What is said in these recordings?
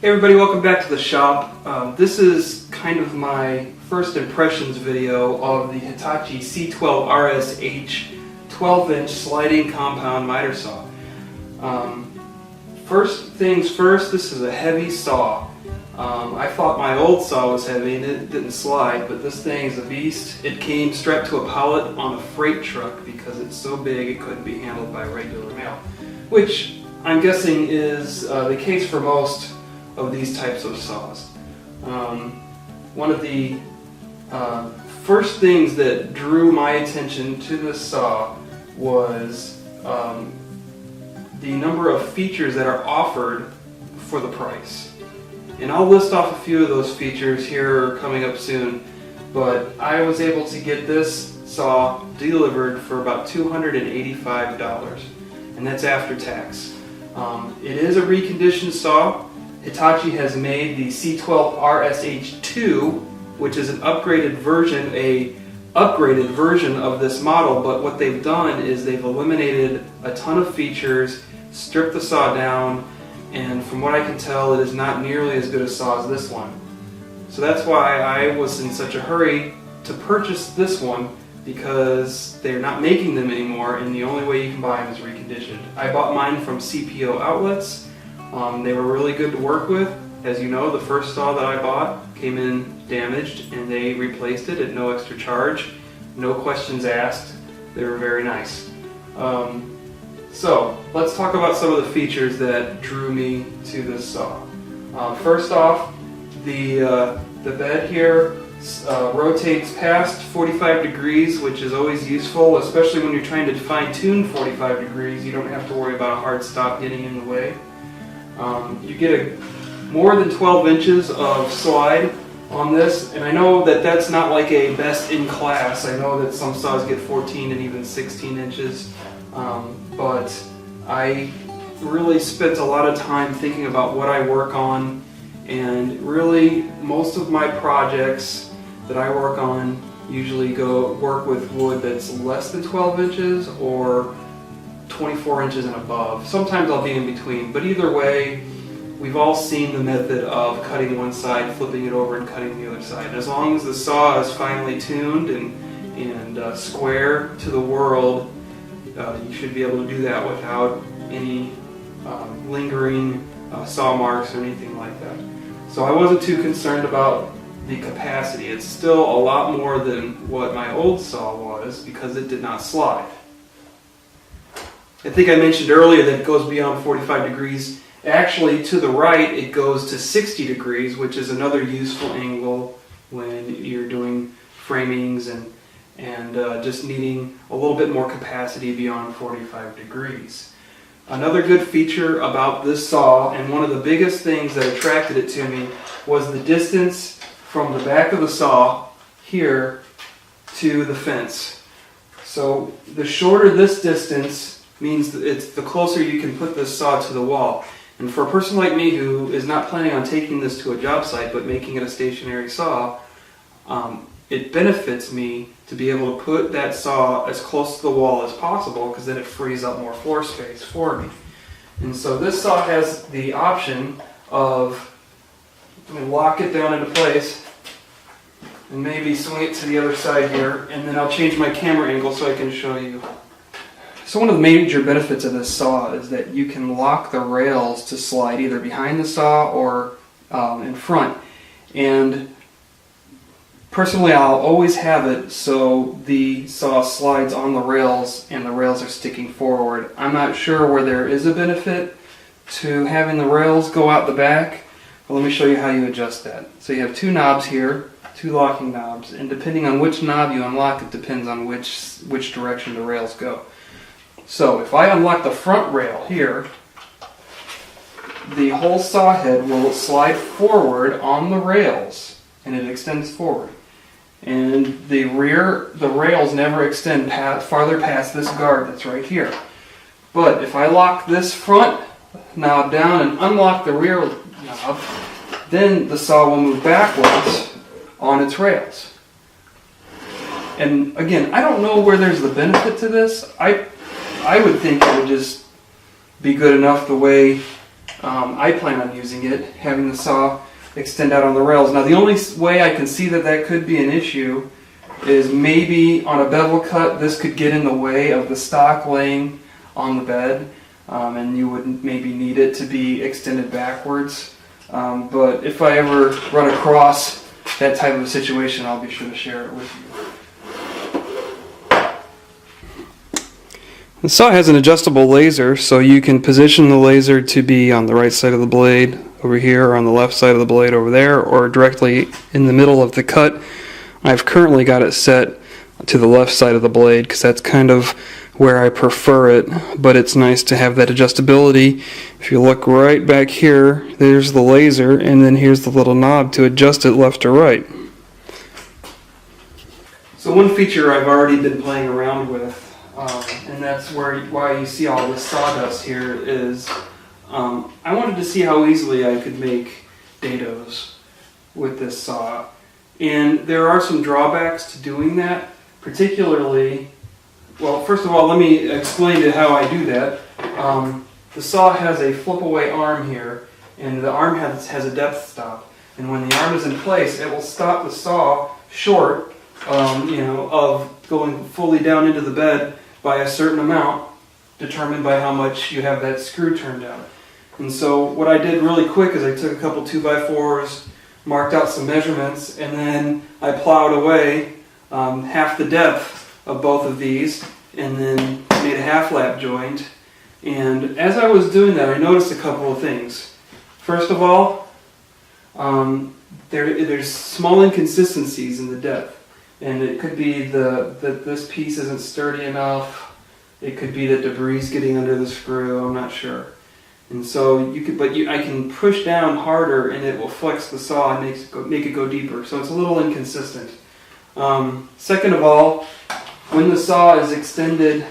Hey everybody, welcome back to the shop. This is kind of my first impressions video of the Hitachi C12 RSH 12-inch sliding compound miter saw. First things first, this is a heavy saw. I thought my old saw was heavy and it didn't slide, but this thing is a beast. It came strapped to a pallet on a freight truck because it's so big it couldn't be handled by regular mail, which I'm guessing is the case for most of these types of saws. One of the first things that drew my attention to this saw was the number of features that are offered for the price. And I'll list off a few of those features here coming up soon, but I was able to get this saw delivered for about $285, and that's after tax. It is a reconditioned saw. Hitachi has made the C12 RSH2, which is an upgraded version of this model, but what they've done is they've eliminated a ton of features, stripped the saw down, and from what I can tell, it is not nearly as good a saw as this one. So that's why I was in such a hurry to purchase this one, because they're not making them anymore, and the only way you can buy them is reconditioned. I bought mine from CPO Outlets. They were really good to work with. As you know, the first saw that I bought came in damaged, and they replaced it at no extra charge, no questions asked. They were very nice. So let's talk about some of the features that drew me to this saw. First off, the bed here rotates past 45 degrees, which is always useful, especially when you're trying to fine-tune 45 degrees. You don't have to worry about a hard stop getting in the way. You get more than 12 inches of slide on this, and I know that that's not like a best in class. I know that some saws get 14 and even 16 inches, but I really spent a lot of time thinking about what I work on, and really most of my projects that I work on usually work with wood that's less than 12 inches or 24 inches and above. Sometimes I'll be in between, but either way, we've all seen the method of cutting one side, flipping it over, and cutting the other side. And as long as the saw is finely tuned and square to the world, you should be able to do that without any lingering saw marks or anything like that. So I wasn't too concerned about the capacity. It's still a lot more than what my old saw was because it did not slide. I think I mentioned earlier that it goes beyond 45 degrees. Actually, to the right, it goes to 60 degrees, which is another useful angle when you're doing framings and just needing a little bit more capacity beyond 45 degrees. Another good feature about this saw, and one of the biggest things that attracted it to me, was the distance from the back of the saw here to the fence. So the shorter this distance means that it's the closer you can put this saw to the wall. And for a person like me who is not planning on taking this to a job site but making it a stationary saw, it benefits me to be able to put that saw as close to the wall as possible, because then it frees up more floor space for me. And so this saw has the option of, I'm going to lock it down into place and maybe swing it to the other side here, and then I'll change my camera angle so I can show you. So one of the major benefits of this saw is that you can lock the rails to slide either behind the saw or in front. And personally, I'll always have it so the saw slides on the rails and the rails are sticking forward. I'm not sure where there is a benefit to having the rails go out the back, but let me show you how you adjust that. So you have two knobs here, two locking knobs, and depending on which knob you unlock, it depends on which direction the rails go. So if I unlock the front rail here, the whole saw head will slide forward on the rails, and it extends forward. And the rails never extend farther past this guard that's right here. But if I lock this front knob down and unlock the rear knob, then the saw will move backwards on its rails. And again, I don't know where there's the benefit to this. I would think it would just be good enough the way I plan on using it, having the saw extend out on the rails. Now the only way I can see that that could be an issue is maybe on a bevel cut this could get in the way of the stock laying on the bed, and you would maybe need it to be extended backwards. But if I ever run across that type of a situation, I'll be sure to share it with you. The saw has an adjustable laser, so you can position the laser to be on the right side of the blade over here, or on the left side of the blade over there, or directly in the middle of the cut. I've currently got it set to the left side of the blade because that's kind of where I prefer it, but it's nice to have that adjustability. If you look right back here, there's the laser, and then here's the little knob to adjust it left or right. So one feature I've already been playing around with, and that's why you see all this sawdust here, is I wanted to see how easily I could make dados with this saw. And there are some drawbacks to doing that, particularly, well, first of all, let me explain to how I do that. The saw has a flip-away arm here, and the arm has a depth stop. And when the arm is in place, it will stop the saw short of going fully down into the bed by a certain amount, determined by how much you have that screw turned down. And so what I did really quick is I took a couple 2x4s, marked out some measurements, and then I plowed away half the depth of both of these, and then made a half lap joint. And as I was doing that, I noticed a couple of things. First of all, there's small inconsistencies in the depth, and it could be that this piece isn't sturdy enough. It could be that debris is getting under the screw. I'm not sure. And so I can push down harder, and it will flex the saw and make it go deeper. So it's a little inconsistent. Second of all, when the saw is extended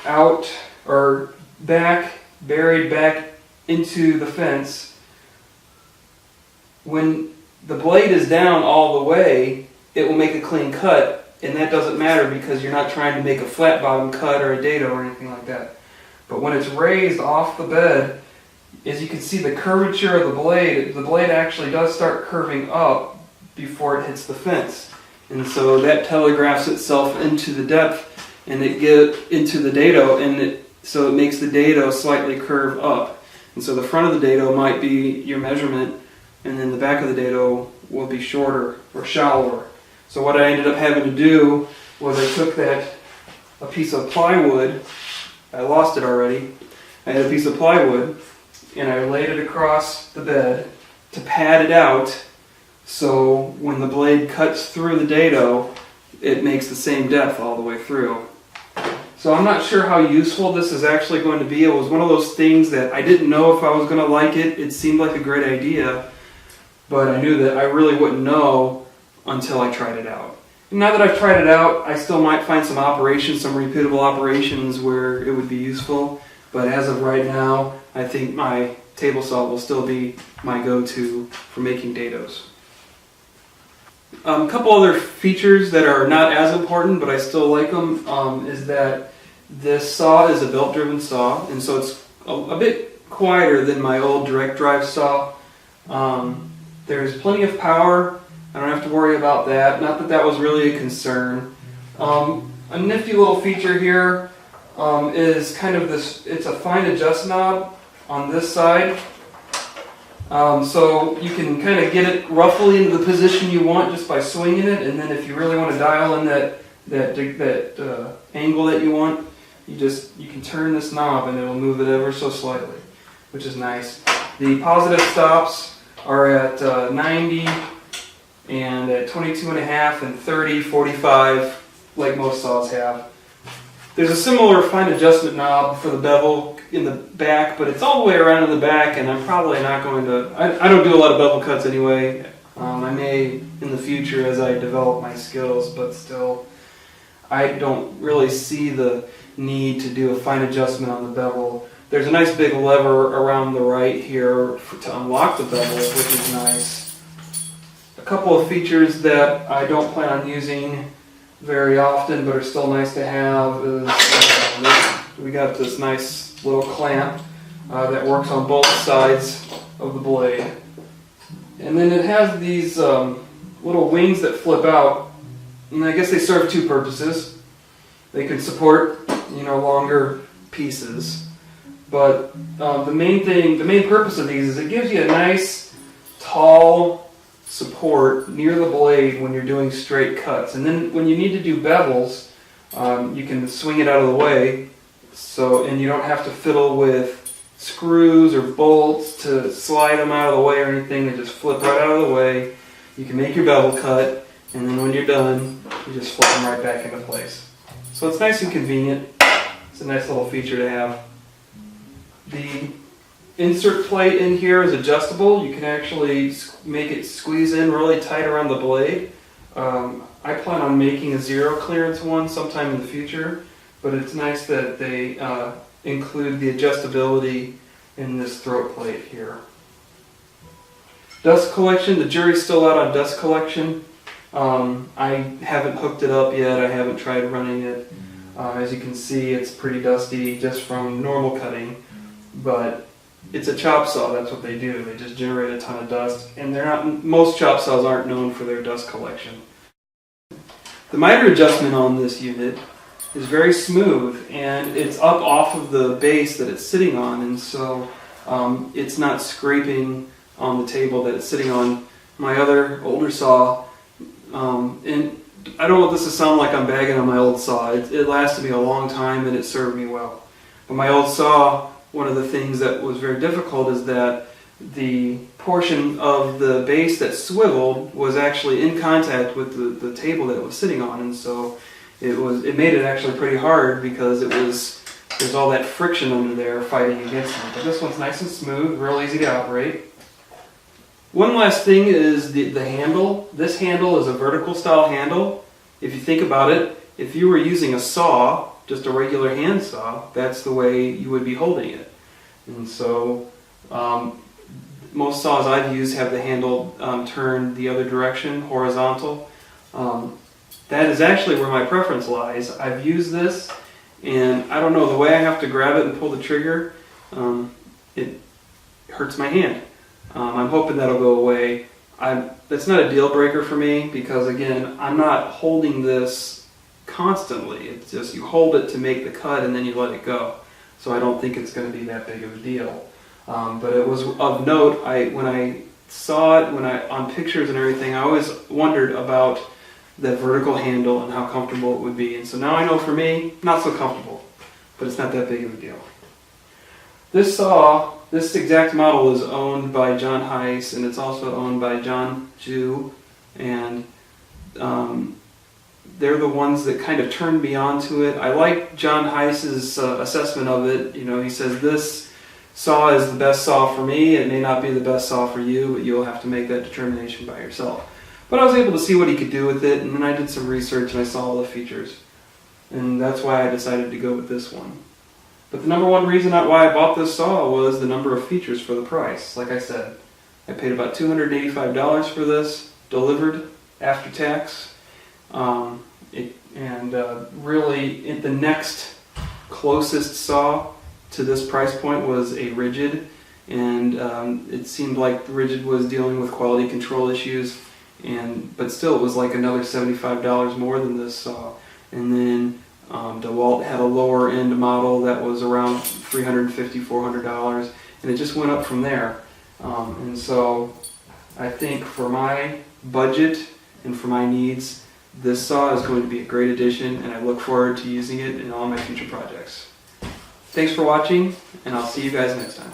out or buried back into the fence, when the blade is down all the way, it will make a clean cut, and that doesn't matter because you're not trying to make a flat bottom cut or a dado or anything like that. But when it's raised off the bed, as you can see the curvature of the blade actually does start curving up before it hits the fence. And so that telegraphs itself into the depth, and it gets into the dado, so it makes the dado slightly curve up. And so the front of the dado might be your measurement, and then the back of the dado will be shorter or shallower. So what I ended up having to do was I took a piece of plywood. I lost it already. I had a piece of plywood, and I laid it across the bed to pad it out, so when the blade cuts through the dado, it makes the same depth all the way through. So I'm not sure how useful this is actually going to be. It was one of those things that I didn't know if I was going to like it. It seemed like a great idea, but I knew that I really wouldn't know until I tried it out. And now that I've tried it out, I still might find some repeatable operations where it would be useful. But as of right now, I think my table saw will still be my go-to for making dados. A couple other features that are not as important, but I still like them, is that this saw is a belt-driven saw, and so it's a bit quieter than my old direct drive saw. There's plenty of power. I don't have to worry about that. Not that that was really a concern. A nifty little feature here is kind of this, it's a fine adjust knob on this side. So you can kind of get it roughly into the position you want just by swinging it, and then if you really want to dial in that angle that you want, you can turn this knob and it'll move it ever so slightly, which is nice. The positive stops are at 90 and at 22.5 and 30, 45, like most saws have. There's a similar fine adjustment knob for the bevel in the back, but it's all the way around in the back, and I'm probably not going to, I don't do a lot of bevel cuts anyway. I may in the future as I develop my skills, but still, I don't really see the need to do a fine adjustment on the bevel. There's a nice big lever around the right here to unlock the bevel, which is nice. A couple of features that I don't plan on using very often, but are still nice to have, is we got this nice little clamp that works on both sides of the blade. And then it has these little wings that flip out, and I guess they serve two purposes. They can support, longer pieces, but the main purpose of these is it gives you a nice, tall support near the blade when you're doing straight cuts. And then when you need to do bevels, you can swing it out of the way, and you don't have to fiddle with screws or bolts to slide them out of the way or anything. They just flip right out of the way. You can make your bevel cut, and then when you're done, you just flip them right back into place. So it's nice and convenient. It's a nice little feature to have. The insert plate in here is adjustable. You can actually make it squeeze in really tight around the blade. I plan on making a zero clearance one sometime in the future, but it's nice that they include the adjustability in this throat plate here. Dust collection, the jury's still out on dust collection. I haven't hooked it up yet, I haven't tried running it. As you can see, it's pretty dusty just from normal cutting, but it's a chop saw, that's what they do. They just generate a ton of dust, and most chop saws aren't known for their dust collection. The miter adjustment on this unit is very smooth, and it's up off of the base that it's sitting on, and so it's not scraping on the table that it's sitting on. My other older saw, and I don't want this to sound like I'm bagging on my old saw. It lasted me a long time and it served me well. But my old saw, one of the things that was very difficult is that the portion of the base that swiveled was actually in contact with the table that it was sitting on, and so it made it actually pretty hard because there's all that friction under there fighting against it. But this one's nice and smooth, real easy to operate. One last thing is the handle. This handle is a vertical style handle. If you think about it, if you were using a saw, just a regular hand saw, that's the way you would be holding it. And so most saws I've used have the handle turned the other direction, horizontal. That is actually where my preference lies. I've used this, and I don't know, the way I have to grab it and pull the trigger, it hurts my hand. I'm hoping that'll go away. That's not a deal breaker for me because, again, I'm not holding this constantly. It's just you hold it to make the cut and then you let it go. So I don't think it's going to be that big of a deal. But it was of note, when I saw it, on pictures and everything, I always wondered about the vertical handle and how comfortable it would be. And so now I know for me, not so comfortable, but it's not that big of a deal. This saw, this exact model is owned by John Heiss, and it's also owned by John Jew, and they're the ones that kind of turned me on to it. I like John Heiss's assessment of it. He says this saw is the best saw for me. It may not be the best saw for you, but you'll have to make that determination by yourself. But I was able to see what he could do with it, and then I did some research and I saw all the features. And that's why I decided to go with this one. But the number one reason why I bought this saw was the number of features for the price. Like I said, I paid about $285 for this, delivered after tax. Really, the next closest saw to this price point was a Ridgid, and it seemed like Ridgid was dealing with quality control issues, but still it was like another $75 more than this saw. And then DeWalt had a lower end model that was around $350, $400, and it just went up from there. And so I think for my budget and for my needs, this saw is going to be a great addition, and I look forward to using it in all my future projects. Thanks for watching, and I'll see you guys next time.